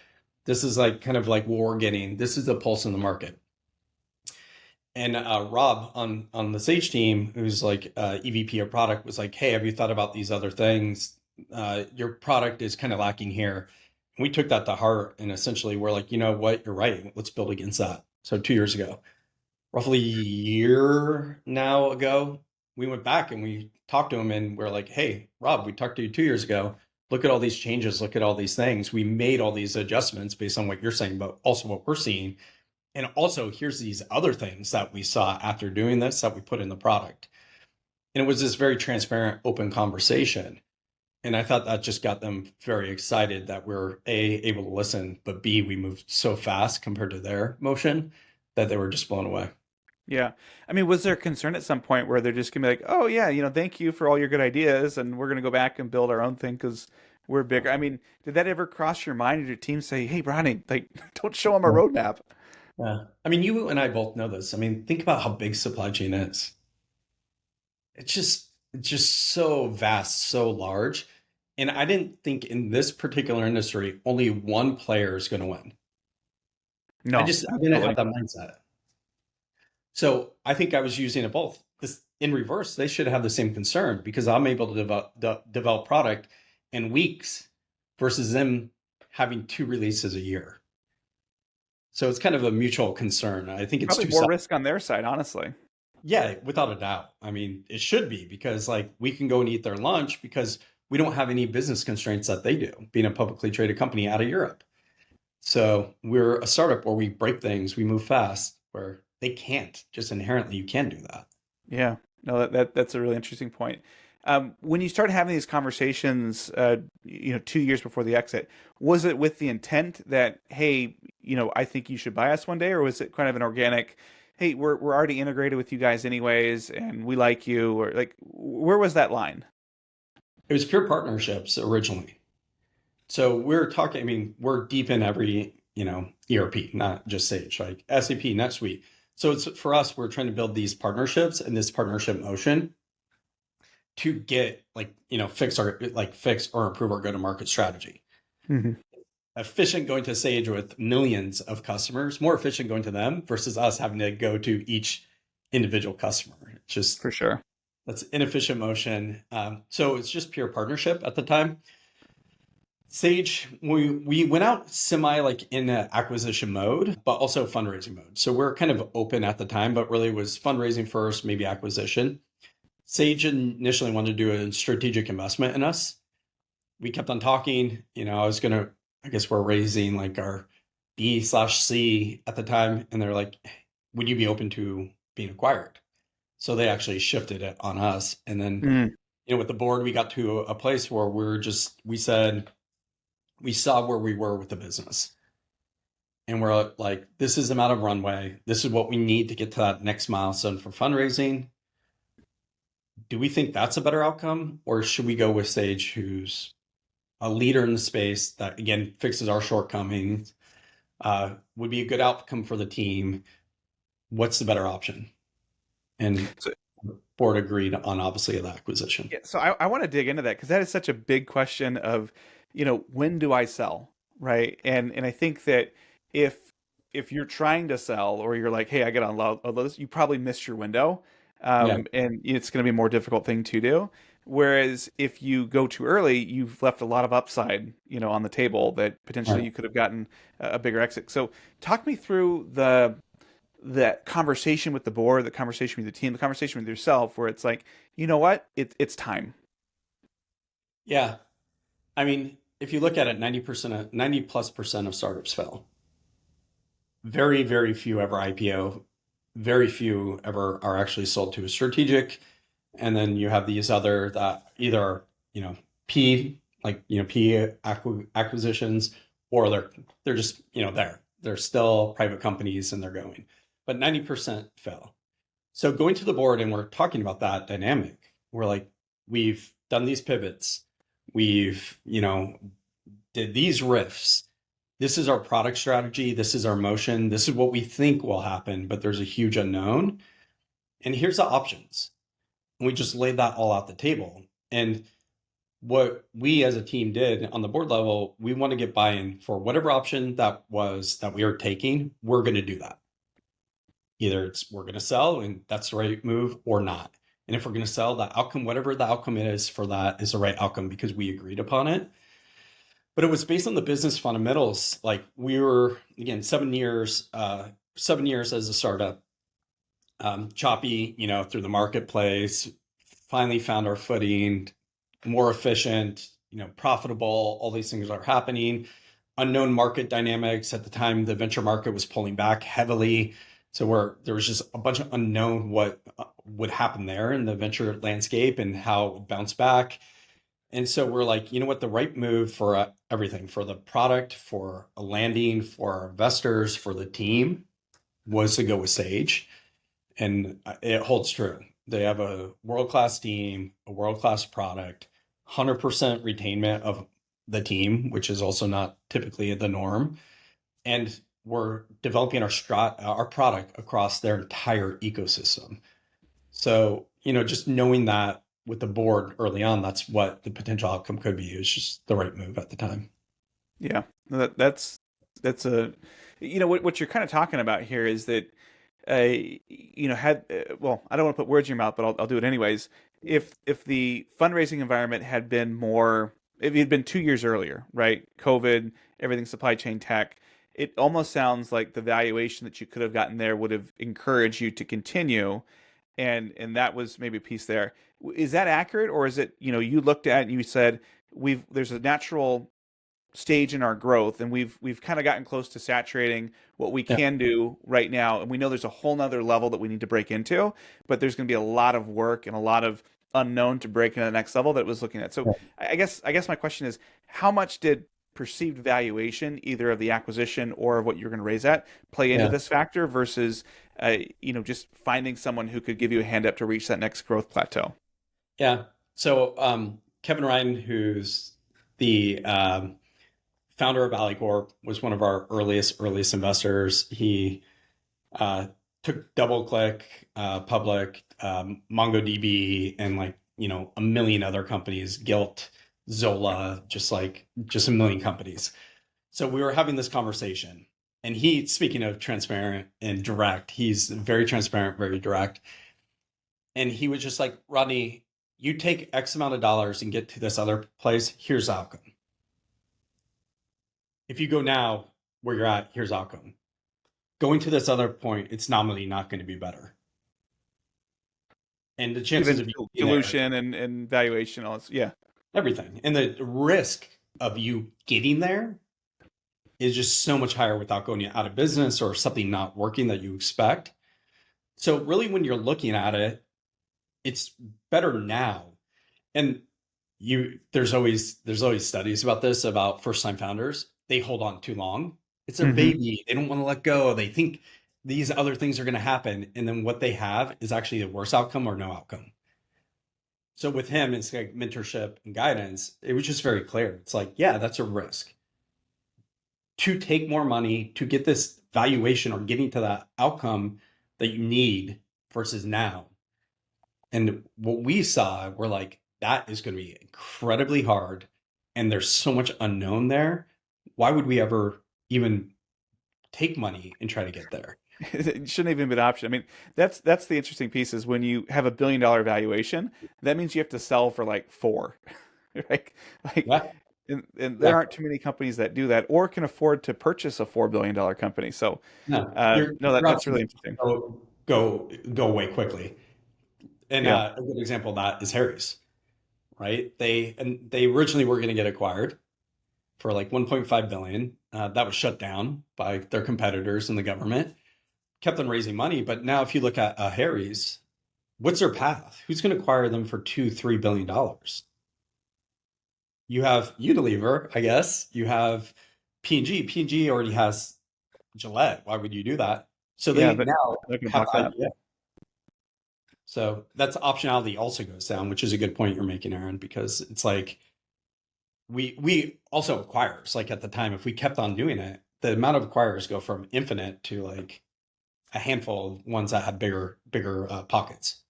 Speaker 2: This is like kind of like what we're getting. This is the pulse in the market. And Rob on the Sage team, who's like EVP of product, was like, hey, have you thought about these other things? Your product is kind of lacking here. And we took that to heart and essentially we're like, you know what, you're right. Let's build against that. So 2 years ago, roughly a year now ago, we went back and we talked to him and we're like, hey, Rob, we talked to you 2 years ago. Look at all these changes. Look at all these things. We made all these adjustments based on what you're saying, but also what we're seeing. And also, here's these other things that we saw after doing this that we put in the product. And it was this very transparent, open conversation. And I thought that just got them very excited that we're A, able to listen, but B, we moved so fast compared to their motion that they were just blown away.
Speaker 1: Yeah. I mean, was there concern at some point where they're just gonna be like, "Oh yeah, thank you for all your good ideas, and we're gonna go back and build our own thing because we're bigger"? I mean, did that ever cross your mind? Did your team say, "Hey, Rodney, like, don't show them a roadmap"?
Speaker 2: Yeah. I mean, you and I both know this. I mean, think about how big supply chain is. It's just so vast, so large. And I didn't think in this particular industry, only one player is going to win.
Speaker 1: No,
Speaker 2: I didn't have
Speaker 1: absolutely.
Speaker 2: that mindset. So I think I was using it both. This in reverse, they should have the same concern because I'm able to develop product in weeks versus them having two releases a year. So it's kind of a mutual concern. I think it's
Speaker 1: Probably
Speaker 2: two
Speaker 1: more
Speaker 2: sides.
Speaker 1: risk on their side, honestly.
Speaker 2: Yeah, without a doubt. I mean, it should be because like we can go and eat their lunch because we don't have any business constraints that they do, being a publicly traded company out of Europe. So we're a startup where we break things, we move fast, where they can't. Just inherently, you can do that.
Speaker 1: Yeah. No, that's a really interesting point. When you started having these conversations, 2 years before the exit, was it with the intent that, hey, I think you should buy us one day, or was it kind of an organic, hey, we're already integrated with you guys anyways, and we like you, or like, where was that line?
Speaker 2: It was pure partnerships originally. So we're talking, I mean, we're deep in every, ERP, not just Sage, like SAP, NetSuite. So it's for us, we're trying to build these partnerships and this partnership motion to get like, fix or improve our go-to-market strategy.
Speaker 1: Hmm.
Speaker 2: Efficient going to Sage with millions of customers, more efficient going to them versus us having to go to each individual customer. It's just
Speaker 1: For sure.
Speaker 2: that's inefficient motion. So it's just pure partnership at the time. Sage, we went out semi like in an acquisition mode, but also fundraising mode. So we're kind of open at the time, but really was fundraising first, maybe acquisition. Sage initially wanted to do a strategic investment in us. We kept on talking. I guess we're raising like our B/C at the time, and they're like, would you be open to being acquired? So they actually shifted it on us. And then, with the board, we got to a place where we said, we saw where we were with the business. And we're like, this is the amount of runway. This is what we need to get to that next milestone for fundraising. Do we think that's a better outcome? Or should we go with Sage, who's a leader in the space that, again, fixes our shortcomings, would be a good outcome for the team? What's the better option? And so, the board agreed on, obviously, the acquisition.
Speaker 1: Yeah, so I want to dig into that because that is such a big question of, when do I sell, right? And I think that if you're trying to sell or you're like, hey, I get on this, you probably missed your window, and it's going to be a more difficult thing to do. Whereas if you go too early, you've left a lot of upside, on the table that potentially you could have gotten a bigger exit. So talk me through that conversation with the board, the conversation with the team, the conversation with yourself, where it's like, you know what, it's time.
Speaker 2: Yeah, I mean, if you look at it, 90+% of startups fail. Very, very few ever IPO. Very few ever are actually sold to a strategic. And then you have these other that either, P acquisitions, or they're just, they're still private companies and they're going, but 90% fail. So going to the board and we're talking about that dynamic, we're like, we've done these pivots. We've, did these riffs. This is our product strategy. This is our motion. This is what we think will happen, but there's a huge unknown. And here's the options. And we just laid that all out the table. And what we as a team did on the board level, we want to get buy-in for whatever option that we are taking. We're going to do that. Either we're going to sell and that's the right move, or not. And if we're going to sell, the outcome, whatever the outcome is for that, is the right outcome because we agreed upon it. But it was based on the business fundamentals. Like, we were, again, 7 years as a startup, choppy, through the marketplace, finally found our footing, more efficient, profitable. All these things are happening. Unknown market dynamics. At the time, the venture market was pulling back heavily. So there was just a bunch of unknown what would happen there in the venture landscape and how it would bounce back. And so we're like, you know what, the right move for everything, for the product, for a landing, for our investors, for the team, was to go with Sage. And it holds true. They have a world-class team, a world-class product, 100% retainment of the team, which is also not typically the norm. And we're developing our product across their entire ecosystem. So, just knowing that with the board early on, that's what the potential outcome could be. It was just the right move at the time.
Speaker 1: Yeah, that's what you're kind of talking about here is that, well, I don't want to put words in your mouth, but I'll do it anyways. If the fundraising environment had been more, if it had been 2 years earlier, right? COVID, everything, supply chain tech, it almost sounds like the valuation that you could have gotten there would have encouraged you to continue. And that was maybe a piece there. Is that accurate? Or is it, you looked at and you said, there's a natural stage in our growth and we've kind of gotten close to saturating what we can do right now, and we know there's a whole nother level that we need to break into, but there's going to be a lot of work and a lot of unknown to break into the next level that it was looking at. So I guess my question is, how much did perceived valuation, either of the acquisition or of what you're going to raise at, play into this factor versus just finding someone who could give you a hand up to reach that next growth plateau?
Speaker 2: Yeah. So Kevin Ryan, who's the founder of Alicorp, was one of our earliest investors. He took DoubleClick public, MongoDB, and a million other companies, Gilt, Zola, just a million companies. So we were having this conversation, and he, speaking of transparent and direct, he's very transparent, very direct. And he was just like, Rodney, you take X amount of dollars and get to this other place, here's the outcome. if you go now where you're at, here's outcome. Going to this other point, it's nominally not going to be better. And the chances
Speaker 1: Given
Speaker 2: of you being there,
Speaker 1: dilution and valuation, all this, yeah.
Speaker 2: everything. And the risk of you getting there is just so much higher without going out of business or something not working that you expect. So really when you're looking at it, it's better now. And there's always studies about this, about first time founders. They hold on too long. It's their baby. They don't want to let go. They think these other things are going to happen. And then what they have is actually a worse outcome or no outcome. So with him, it's like mentorship and guidance. It was just very clear. It's like, yeah, that's a risk. To take more money, to get this valuation or getting to that outcome that you need versus now. And what we saw, we're like, that is going to be incredibly hard. And there's so much unknown there. Why would we ever even take money and try to get there?
Speaker 1: It shouldn't even be an option. I mean, that's the interesting piece is when you have $1 billion valuation, that means you have to sell for like 4, right? Like,
Speaker 2: Yeah.
Speaker 1: and there aren't too many companies that do that or can afford to purchase a $4 billion company. So,
Speaker 2: No,
Speaker 1: no, that's really interesting.
Speaker 2: go away quickly. And
Speaker 1: Yeah.
Speaker 2: a good example of that is Harry's, right? They originally were going to get acquired for like 1.5 billion. That was shut down by their competitors and the government. Kept on raising money, but now if you look at Harry's, what's their path? Who's going to acquire them for $2-3 billion? You have Unilever, I guess. You have P&G. P&G already has Gillette. Why would you do that? So
Speaker 1: Yeah,
Speaker 2: they
Speaker 1: but
Speaker 2: now
Speaker 1: they're going to
Speaker 2: have
Speaker 1: block that.
Speaker 2: idea. So that's optionality also goes down, which is a good point you're making, Aaron, because it's like we also acquirers, like at the time, if we kept on doing it, the amount of acquirers go from infinite to like a handful of ones that had bigger pockets.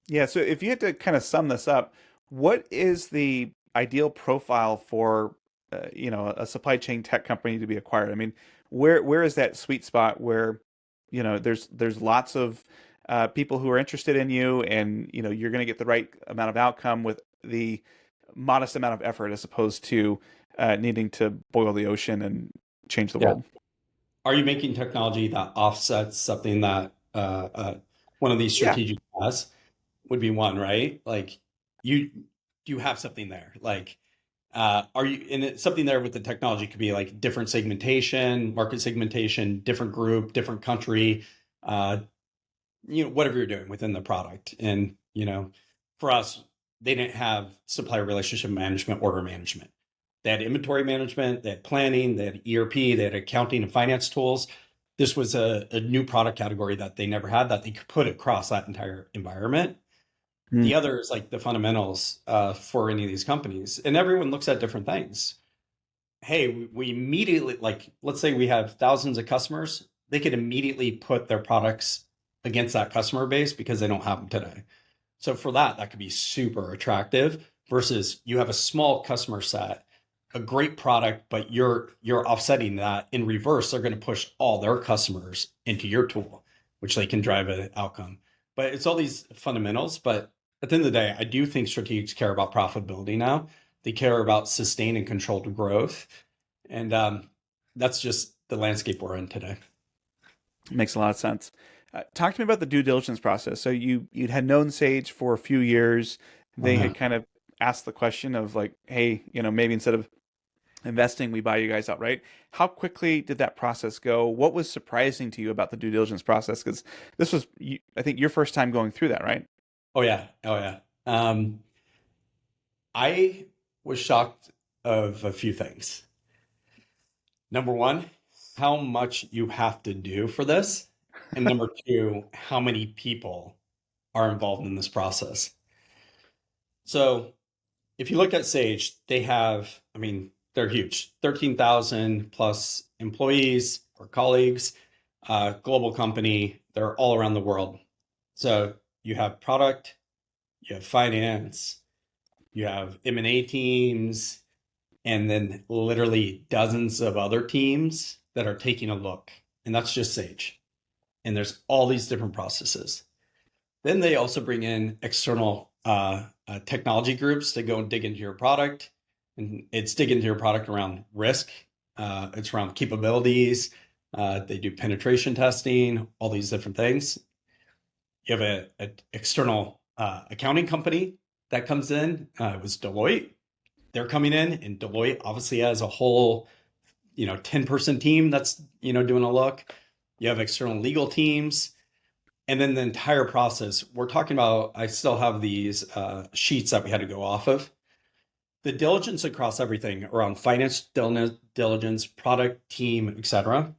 Speaker 1: Yeah. So if you had to kind of sum this up, what is the ideal profile for, a supply chain tech company to be acquired? I mean, where is that sweet spot where, there's lots of people who are interested in you, and you're going to get the right amount of outcome with the modest amount of effort, as opposed to needing to boil the ocean and change the
Speaker 2: Yeah.
Speaker 1: world.
Speaker 2: Are you making technology that offsets something that one of these
Speaker 1: Yeah.
Speaker 2: strategic has? Would be one, right? Like you you have something there. Like are you in it, something there with the technology could be like different segmentation, market segmentation, different group, different country, uh, whatever you're doing within the product. And, for us, they didn't have supplier relationship management, order management. They had inventory management, they had planning, they had ERP, they had accounting and finance tools. This was a new product category that they never had that they could put across that entire environment.
Speaker 1: Mm.
Speaker 2: The other is like the fundamentals for any of these companies. And everyone looks at different things. Hey, we immediately, like, let's say we have thousands of customers, they could immediately put their products against that customer base because they don't have them today. So for that could be super attractive versus you have a small customer set, a great product, but you're offsetting that in reverse. They're going to push all their customers into your tool, which they can drive an outcome. But it's all these fundamentals. But at the end of the day, I do think strategics care about profitability now. They care about sustained and controlled growth. And that's just the landscape we're in today.
Speaker 1: Makes a lot of sense. Talk to me about the due diligence process. So you'd had known Sage for a few years. They
Speaker 2: Uh-huh.
Speaker 1: had kind of asked the question of like, hey, maybe instead of investing, we buy you guys outright. How quickly did that process go? What was surprising to you about the due diligence process? Because this was, I think, your first time going through that, right?
Speaker 2: Oh yeah. Oh yeah. I was shocked of a few things. Number one, how much you have to do for this. And number two, how many people are involved in this process. So if you look at Sage, they have, I mean, they're huge, 13,000 plus employees or colleagues, global company. They're all around the world. So you have product, you have finance, you have M&A teams, and then literally dozens of other teams that are taking a look. And that's just Sage. And there's all these different processes. Then they also bring in external technology groups to go and dig into your product. And it's dig into your product around risk, It's around capabilities. They do penetration testing, all these different things. You have an external accounting company that comes in. It was Deloitte. They're coming in, and Deloitte obviously has a whole 10-person team that's doing a look. You have external legal teams, and then the entire process. We're talking about. I still have these sheets that we had to go off of. The diligence across everything around finance diligence, product team, etc.,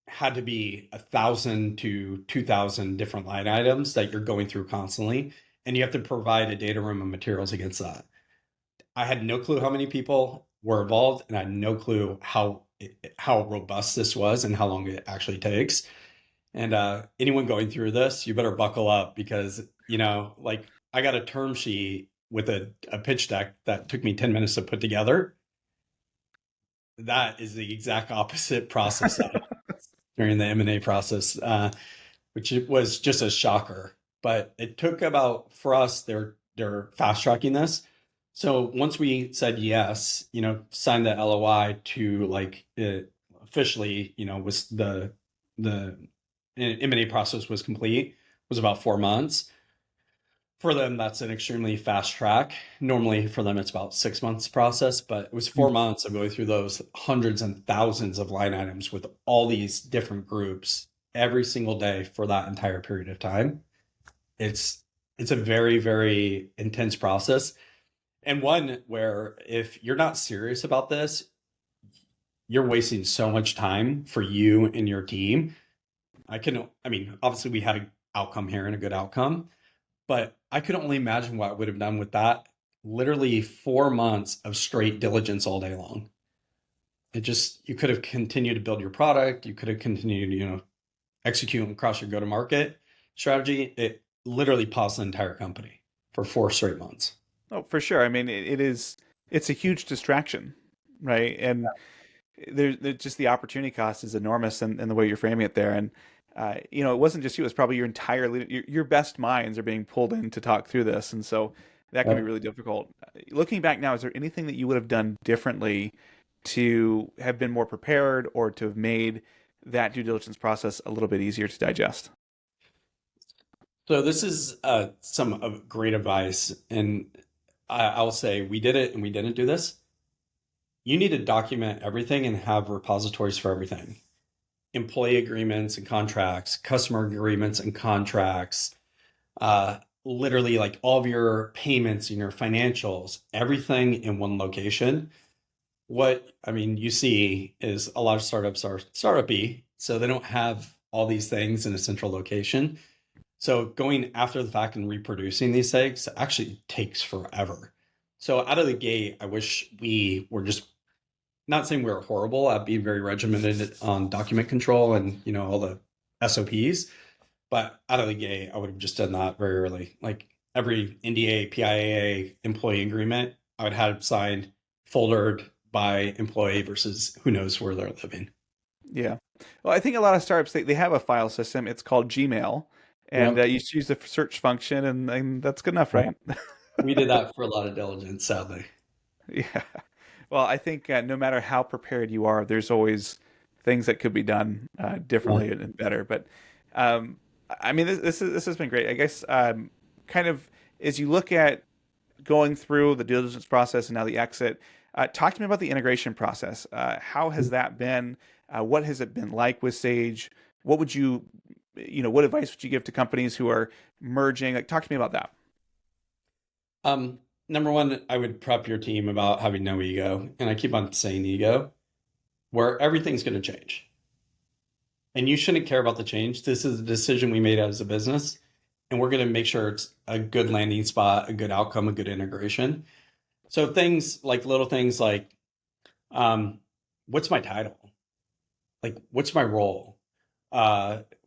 Speaker 2: had to be 1,000 to 2,000 different line items that you're going through constantly, and you have to provide a data room of materials against that. I had no clue how many people were involved, and I had no clue how robust this was and how long it actually takes. And anyone going through this, you better buckle up because like I got a term sheet with a pitch deck that took me 10 minutes to put together. That is the exact opposite process that during the M&A process, which was just a shocker. But it took about, for us, they're fast tracking this. So once we said yes, signed the LOI to like officially, was the M&A process was complete, was about 4 months. For them, that's an extremely fast track. Normally for them, it's about 6 months process, but it was 4 months of going through those hundreds and thousands of line items with all these different groups every single day for that entire period of time. It's a very, very intense process. And one where if you're not serious about this, you're wasting so much time for you and your team. Obviously we had an outcome here and a good outcome, but I could only imagine what I would have done with that. Literally 4 months of straight diligence all day long. You could have continued to build your product. You could have continued, execute across your go-to-market strategy. It literally paused the entire company for 4 straight months.
Speaker 1: Oh, for sure. I mean, it's a huge distraction, right? And there's just the opportunity cost is enormous in the way you're framing it there. And it wasn't just you; it was probably your entire your best minds are being pulled in to talk through this, and so that can be
Speaker 2: Yep.
Speaker 1: really difficult. Looking back now, is there anything that you would have done differently to have been more prepared or to have made that due diligence process a little bit easier to digest?
Speaker 2: So this is some of great advice, and I'll say we did it and we didn't do this. You need to document everything and have repositories for everything. Employee agreements and contracts, customer agreements and contracts, literally like all of your payments and your financials, everything in one location. You see is a lot of startups are startup-y, so they don't have all these things in a central location. So going after the fact and reproducing these things actually takes forever. So out of the gate, I wish we were just not saying we were horrible at being very regimented on document control and all the SOPs, but out of the gate, I would have just done that very early. Like every NDA, PIAA, employee agreement, I would have signed, foldered by employee versus who knows where they're living.
Speaker 1: Yeah. Well, I think a lot of startups they have a file system. It's called Gmail, and
Speaker 2: Yep.
Speaker 1: you just use the search function, and that's good enough,
Speaker 2: Yep.
Speaker 1: right?
Speaker 2: We did that for a lot of diligence, sadly.
Speaker 1: Yeah. Well, I think no matter how prepared you are, there's always things that could be done
Speaker 2: Yeah.
Speaker 1: differently and better. But um, I mean, this has been great. I guess kind of as you look at going through the diligence process and now the exit, talk to me about the integration process. How has that been? What has it been like with Sage? What would what advice would you give to companies who are merging? Like, talk to me about that.
Speaker 2: Um, Number one, I would prep your team about having no ego. And I keep on saying ego, where everything's going to change. And you shouldn't care about the change. This is a decision we made as a business. And we're going to make sure it's a good landing spot, a good outcome, a good integration. So little things like, um, what's my title? Like, what's my role?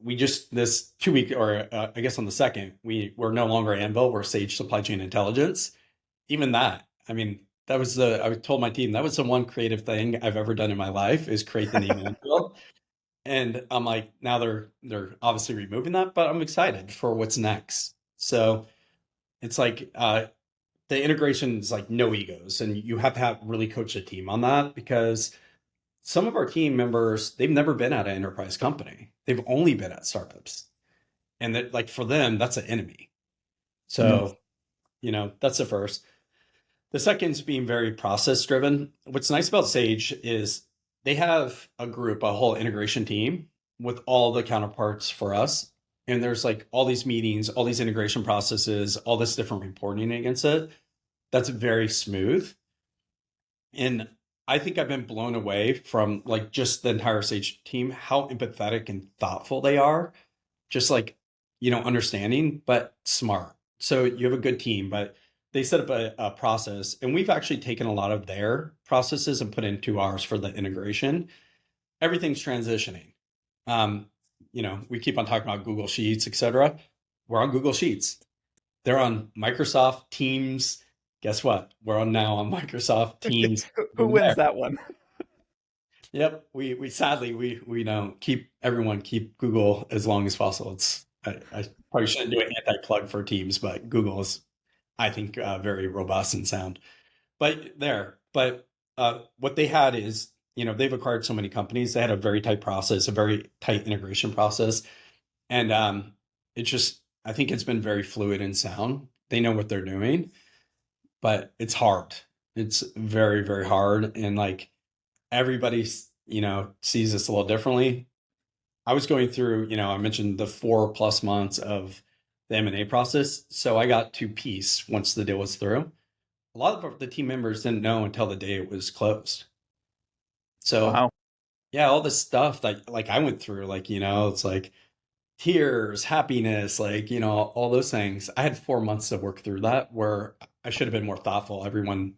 Speaker 2: We just this 2 week, or I guess on the second, we're no longer Anvyl, we're Sage Supply Chain Intelligence. Even that, that was I told my team that was the one creative thing I've ever done in my life is create the name Anvyl. And I'm like, now they're obviously removing that, but I'm excited for what's next. So it's like the integration is like no egos, and you have to have really coach a team on that, because some of our team members, they've never been at an enterprise company. They've only been at startups. And that, like, for them, that's an enemy. So, that's the first. The second is being very process driven. What's nice about Sage is they have a group, a whole integration team with all the counterparts for us. And there's like all these meetings, all these integration processes, all this different reporting against it. That's very smooth. And I think I've been blown away from like just the entire Sage team, how empathetic and thoughtful they are. Just like, understanding, but smart. So you have a good team, but they set up a process, and we've actually taken a lot of their processes and put into ours for the integration. Everything's transitioning. Um, we keep on talking about Google Sheets, etc. We're on Google Sheets. They're on Microsoft Teams. Guess what? We're now on Microsoft Teams.
Speaker 1: Who wins that one?
Speaker 2: Yep. We sadly we don't keep Google as long as possible. I probably shouldn't do an anti-plug for Teams, but Google is, I think, very robust and sound. But what they had is, they've acquired so many companies. They had a very tight process, a very tight integration process, and I think it's been very fluid and sound. They know what they're doing, but it's hard. It's very, very hard, and like everybody, sees this a little differently. I was going through, I mentioned the 4+ months of the M&A process. So I got to peace once the deal was through. A lot of the team members didn't know until the day it was closed. So
Speaker 1: Wow.
Speaker 2: yeah, all this stuff that like I went through, like, it's like tears, happiness, like, all those things. I had 4 months to work through that, where I should have been more thoughtful. Everyone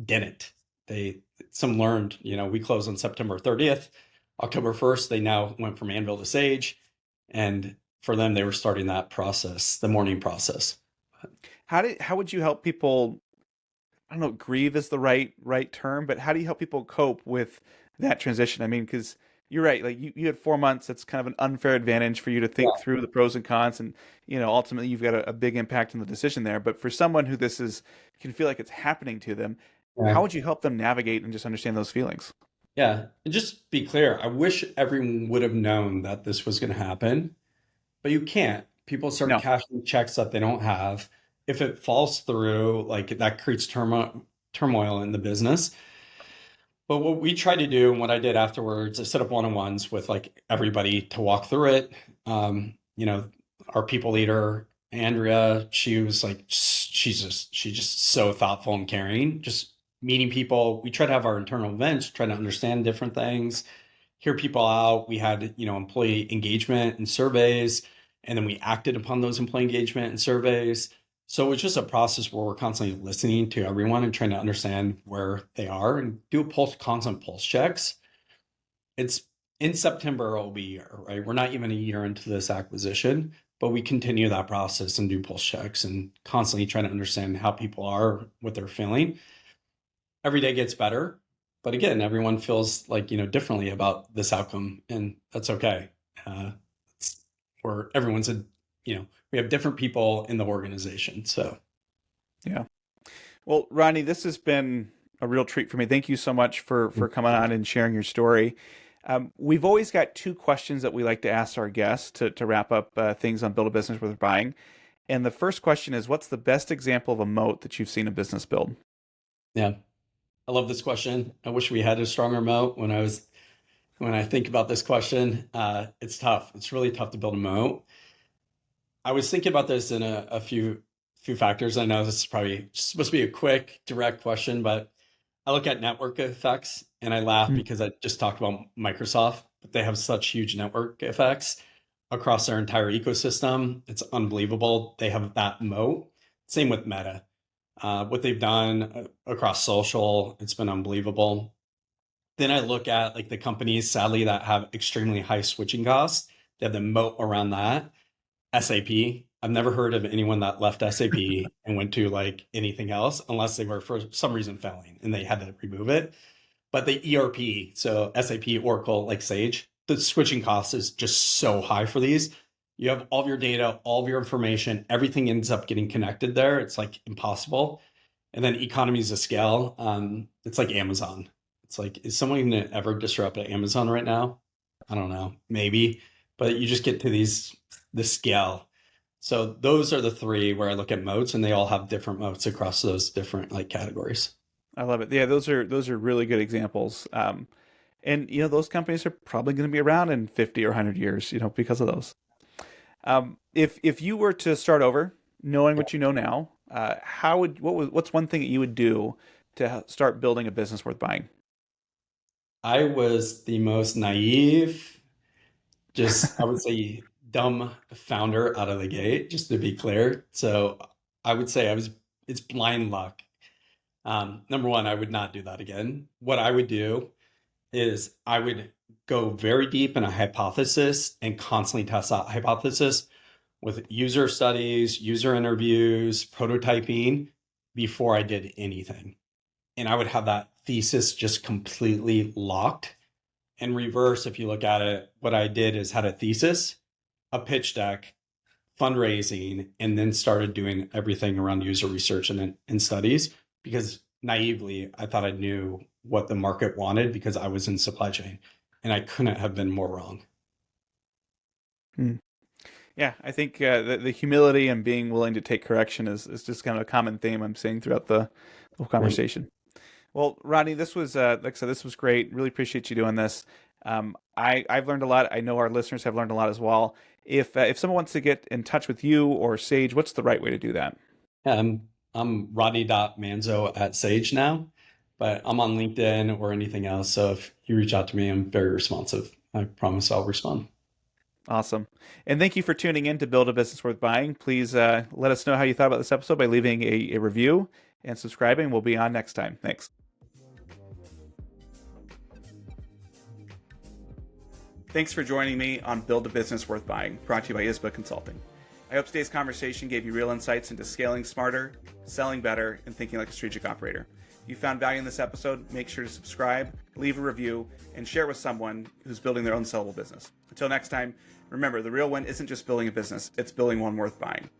Speaker 2: didn't. Some learned, we closed on September 30th. October 1st, they now went from Anvyl to Sage. And for them, they were starting that process, the morning process.
Speaker 1: How would you help people? I don't know, grieve is the right term, but how do you help people cope with that transition? I mean, because you're right, like you had 4 months. That's kind of an unfair advantage for you to think
Speaker 2: Yeah.
Speaker 1: through the pros and cons, and ultimately you've got a big impact on the decision there. But for someone who this is can feel like it's happening to them, how
Speaker 2: Yeah.
Speaker 1: would you help them navigate and just understand those feelings?
Speaker 2: Yeah. And just be clear, I wish everyone would have known that this was going to happen, but you can't. People start
Speaker 1: No.
Speaker 2: cashing checks that they don't have. If it falls through, like that creates turmoil in the business. But what we try to do, and what I did afterwards, I set up one-on-ones with like everybody to walk through it. Our people leader, Andrea, she was like, she's just so thoughtful and caring, just meeting people. We try to have our internal events, try to understand different things, hear people out. We had, employee engagement and surveys, and then we acted upon those employee engagement and surveys. So it's just a process where we're constantly listening to everyone and trying to understand where they are and do constant pulse checks. It's in September, it'll be a year, right? We're not even a year into this acquisition, but we continue that process and do pulse checks and constantly trying to understand how people are, what they're feeling. Every day gets better, but again, everyone feels like, differently about this outcome, and that's okay. It's where everyone's we have different people in the organization. So
Speaker 1: Yeah. Well, Rodney, this has been a real treat for me. Thank you so much for coming on and sharing your story. We've always got two questions that we like to ask our guests to wrap up things on Build a Business Worth Buying. And the first question is, what's the best example of a moat that you've seen a business build?
Speaker 2: yeah, I love this question. I wish we had a stronger moat. When I think about this question, it's tough. It's really tough to build a moat. I was thinking about this in a few factors. I know this is probably supposed to be a quick, direct question, but I look at network effects and I laugh
Speaker 1: Mm.
Speaker 2: because I just talked about Microsoft, but they have such huge network effects across their entire ecosystem. It's unbelievable. They have that moat. Same with Meta. What they've done across social, it's been unbelievable. Then I look at like the companies, sadly, that have extremely high switching costs. They have the moat around that. SAP. I've never heard of anyone that left SAP and went to like anything else unless they were for some reason failing and they had to remove it. But the ERP, so SAP, Oracle, like Sage, the switching cost is just so high for these. You have all of your data, all of your information, everything ends up getting connected there. It's like impossible. And then economies of scale. It's like Amazon. It's like, is someone going to ever disrupt Amazon right now? I don't know, maybe, but you just get to the scale. So those are the three where I look at moats, and they all have different moats across those different like categories.
Speaker 1: I love it. Yeah, those are really good examples. And those companies are probably going to be around in 50 or 100 years, because of those. If you were to start over, knowing what you know now, what's one thing that you would do to start building a business worth buying?
Speaker 2: I was the most naive, just I would say dumb founder out of the gate, just to be clear. So I would say it's blind luck. Number one, I would not do that again. What I would do is I would go very deep in a hypothesis and constantly test that hypothesis with user studies, user interviews, prototyping before I did anything. And I would have that thesis just completely locked. In reverse, if you look at it, what I did is had a thesis, a pitch deck, fundraising, and then started doing everything around user research and studies, because naively I thought I knew what the market wanted because I was in supply chain, and I couldn't have been more wrong.
Speaker 1: Hmm. Yeah, I think the humility and being willing to take correction is just kind of a common theme I'm seeing throughout the whole
Speaker 2: Right.
Speaker 1: conversation. Well, Rodney, this was like I said, this was great. Really appreciate you doing this. I've learned a lot. I know our listeners have learned a lot as well. If someone wants to get in touch with you or Sage, what's the right way to do that?
Speaker 2: I'm Rodney.Manzo at Sage now, but I'm on LinkedIn or anything else. So if you reach out to me, I'm very responsive. I promise I'll respond.
Speaker 1: Awesome. And thank you for tuning in to Build a Business Worth Buying. Please let us know how you thought about this episode by leaving a review and subscribing. We'll be on next time. Thanks. Thanks for joining me on Build a Business Worth Buying, brought to you by ISBA Consulting. I hope today's conversation gave you real insights into scaling smarter, selling better, and thinking like a strategic operator. If you found value in this episode, make sure to subscribe, leave a review, and share it with someone who's building their own sellable business. Until next time, remember, the real win isn't just building a business, it's building one worth buying.